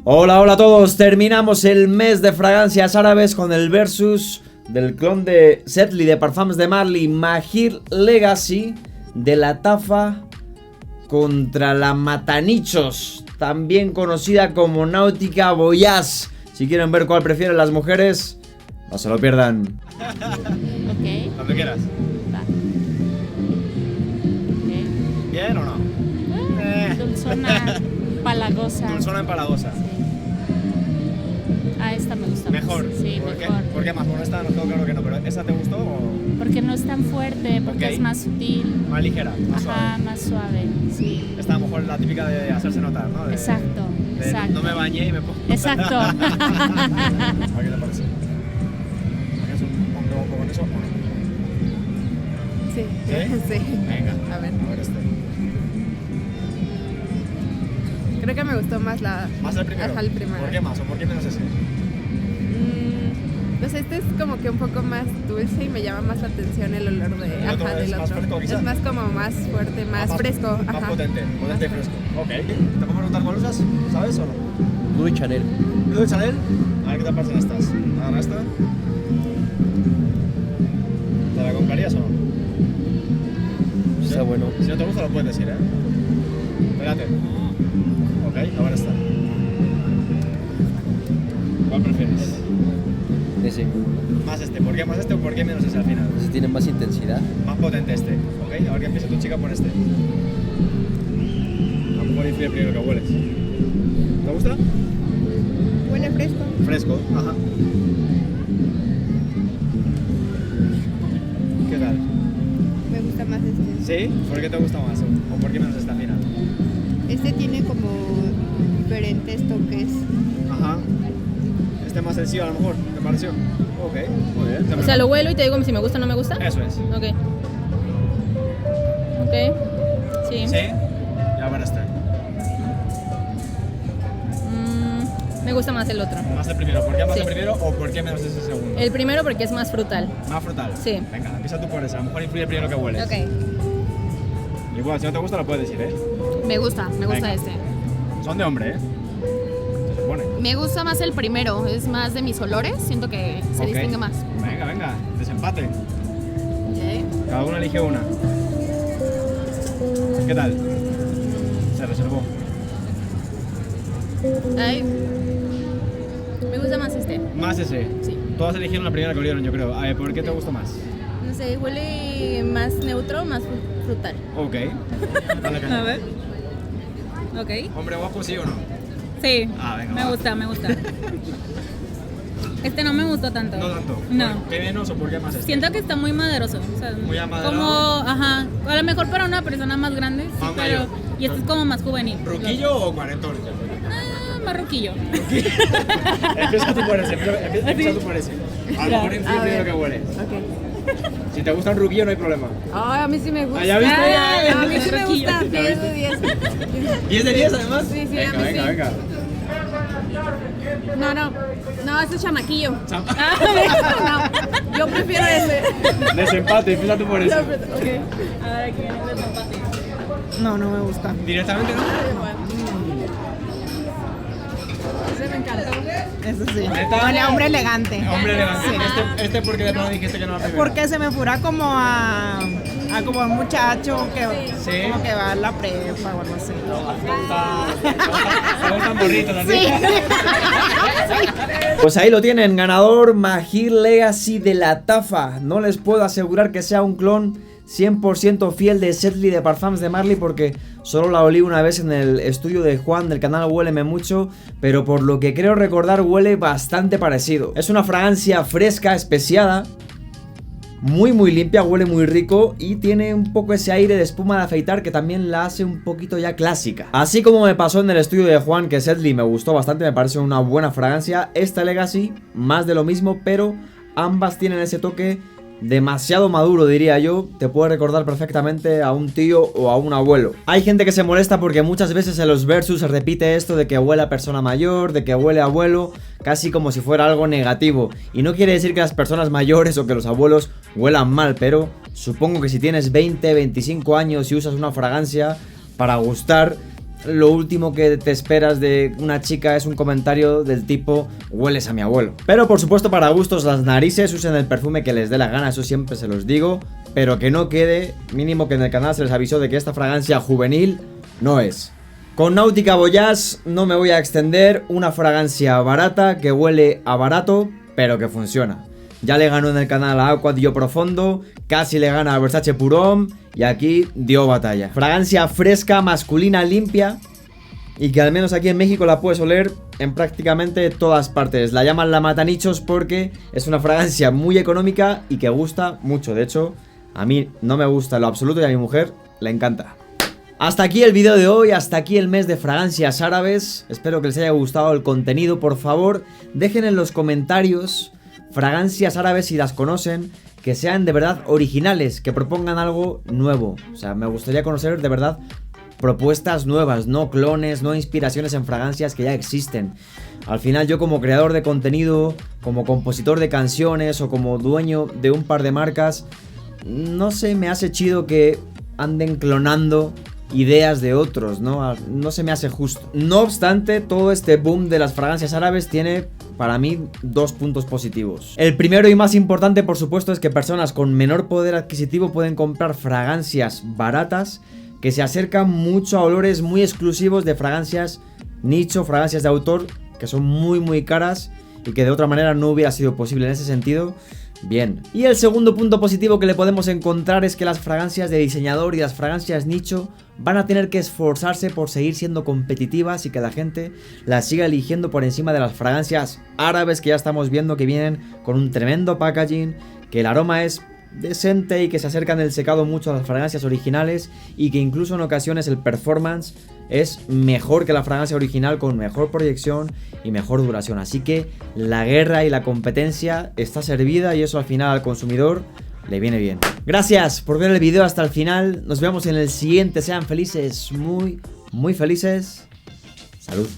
Hola, hola a todos, terminamos el mes de fragancias árabes con el versus del clon de Sedley de Parfums de Marly, Mahir Legacy de la Tafa contra la Matanichos, también conocida como Nautica Voyage. Si quieren ver cuál prefieren las mujeres, no se lo pierdan. Ok. Cuando quieras. Va. Ok. ¿Bien o no? Dulzona palagosa. Dulzona empalagosa. Sí. Ah, esta me gusta Mejor. más. Sí, ¿Por qué? mejor. ¿Por qué más? Bueno, esta no tengo claro que no, pero ¿esa te gustó o Porque no es tan fuerte, porque Ok. es más sutil. más ligera? Más Ajá, suave. más suave. Sí. Esta a lo mejor es la típica de hacerse notar, ¿no? Exacto, de exacto. No me bañé y me pongo. Exacto. ¿A qué te parece? ¿Tienes un poco con eso o no? Sí. ¿Sí? Sí. Venga, A ver. este. Creo que me gustó más la. ¿Más el primero? Ajá, el primero. ¿Por qué más o por qué menos ese? Pues este es como que un poco más dulce y me llama más la atención el olor de, ¿El otro ajá, es del más otro. fresco, quizá? Es más como más fuerte, más fresco. Más Ajá. potente y Más fresco. Ok. ¿Te puedo preguntar cuál usas? ¿Sabes o no? Louis Chanel. ¿Tú de Chanel? A ver qué te parecen estas. Ahora esta. ¿Te la comprarías o no? Está bueno. Si no te gusta lo puedes decir, ¿eh? Espérate. Ok, ahora está. ¿Cuál prefieres? Ese. ¿Más este? ¿Por qué más este o por qué menos ese al final? Ese tiene más intensidad. Más potente este. Ok, ahora que empieza tu chica por este. A lo mejor influye primero que hueles. ¿Te gusta? Huele fresco. Fresco, ajá. ¿Qué tal? Me gusta más este. ¿Sí? ¿Por qué te gusta más? ¿O por qué menos esta final? Este tiene como diferentes toques. Ajá. Este más sencillo a lo mejor, ¿te pareció? Ok, muy bien. O sea, lo huelo y te digo si me gusta o no me gusta. Eso es. Ok. Ok. Sí. ¿Sí? Y ahora este. Me gusta más el otro. Más el primero. ¿Por qué más Sí. el primero o por qué menos ese segundo? El primero porque es más frutal. Más frutal. Sí. Venga, empieza tú por esa. A lo mejor influye primero que hueles. Ok. Igual, si no te gusta lo puedes decir, ¿eh? Me gusta Venga. este. Son de hombre, ¿eh? Se supone. Me gusta más el primero, es más de mis olores, siento que se Ok. distingue más. Venga, venga, desempate. Ok. Cada uno elige una. ¿Qué tal? Se reservó. Ay. Me gusta más este. Más ese. Sí. Todas eligieron la primera que olieron, yo creo. A ver, ¿por qué te gusta más? No sé, huele más neutro, más frutal. Ok. Dale caña. A ver. Ok. ¿Hombre guapo, sí o no? Sí. Ah, venga, Me va. gusta, me gusta. Este no me gustó tanto. No tanto. No. ¿Por qué menos o por qué más este? Siento que está muy maderoso. O sea, Muy amaderado. como, ajá. A lo mejor para una persona más grande, sí, Más pero. mayor. Y este es como más juvenil. ¿Ruquillo o cuarentón? Más ruquillo. Empieza tú por ese. Empieza tú por ese. A lo mejor influye primero que huele. Ok. Si te gusta un ruquillo no hay problema. Ay, a mí sí me gusta. Ah, ¿ya viste? A mí sí me Ruquillo. gusta. ¿Ya 10 de 10. 10 de 10 además. Sí, sí, venga, a mí venga, sí. venga. No, ese es chamaquillo. Cham- No, yo prefiero ese. Desempate, empieza tú por ese. Ok. A ver, aquí viene el desempate. No, no me gusta. Directamente no. Ese me encantó. Ese sí. ¿Neta? Huele a hombre elegante. Hombre elegante. Este porque de plano dijiste que no la primera. Porque se me fura como a como un muchacho que Sí. como que va a la prepa o algo así. Se gustan burritos, así. Pues ahí lo tienen, ganador Mahir Legacy de la Tafa. No les puedo asegurar que sea un clon 100% fiel de Sedley de Parfums de Marly porque solo la olí una vez en el estudio de Juan del canal Huéleme Mucho, pero por lo que creo recordar huele bastante parecido. Es una fragancia fresca, especiada, muy limpia, huele muy rico y tiene un poco ese aire de espuma de afeitar que también la hace un poquito ya clásica. Así como me pasó en el estudio de Juan, que Sedley me gustó bastante, me parece una buena fragancia, esta Legacy más de lo mismo, pero ambas tienen ese toque demasiado maduro, diría yo. Te puede recordar perfectamente a un tío o a un abuelo. Hay gente que se molesta porque muchas veces en los versus se repite esto de que huele a persona mayor, de que huele a abuelo, casi como si fuera algo negativo. Y no quiere decir que las personas mayores o que los abuelos huelan mal, pero supongo que si tienes 20, 25 años y usas una fragancia para gustar, lo último que te esperas de una chica es un comentario del tipo hueles a mi abuelo. Pero por supuesto, para gustos las narices, usen el perfume que les dé la gana, eso siempre se los digo. Pero que no quede, mínimo que en el canal se les avisó de que esta fragancia juvenil no es. Con Nautica Voyage no me voy a extender, una fragancia barata que huele a barato, pero que funciona. Ya le ganó en el canal a Aqua Dio Profondo, casi le gana a Versace Pour Homme y aquí dio batalla. Fragancia fresca, masculina, limpia y que al menos aquí en México la puedes oler en prácticamente todas partes. La llaman la matanichos porque es una fragancia muy económica y que gusta mucho. De hecho, a mí no me gusta en lo absoluto y a mi mujer le encanta. Hasta aquí el vídeo de hoy, hasta aquí el mes de fragancias árabes. Espero que les haya gustado el contenido. Por favor, dejen en los comentarios fragancias árabes si las conocen, que sean de verdad originales, que propongan algo nuevo. O sea, me gustaría conocer de verdad propuestas nuevas, no clones, no inspiraciones en fragancias que ya existen. Al final yo como creador de contenido, como compositor de canciones o como dueño de un par de marcas, no sé, me hace chido que anden clonando ideas de otros, ¿no? No se me hace justo. No obstante, todo este boom de las fragancias árabes tiene para mí dos puntos positivos. El primero y más importante, por supuesto, es que personas con menor poder adquisitivo pueden comprar fragancias baratas que se acercan mucho a olores muy exclusivos de fragancias nicho, fragancias de autor, que son muy caras y que de otra manera no hubiera sido posible. En ese sentido, bien. Y el segundo punto positivo que le podemos encontrar es que las fragancias de diseñador y las fragancias nicho van a tener que esforzarse por seguir siendo competitivas y que la gente las siga eligiendo por encima de las fragancias árabes que ya estamos viendo que vienen con un tremendo packaging, que el aroma es decente y que se acercan del secado mucho a las fragancias originales y que incluso en ocasiones el performance es mejor que la fragancia original con mejor proyección y mejor duración. Así que la guerra y la competencia está servida y eso al final al consumidor le viene bien. Gracias por ver el video hasta el final. Nos vemos en el siguiente. Sean felices, muy felices. Salud.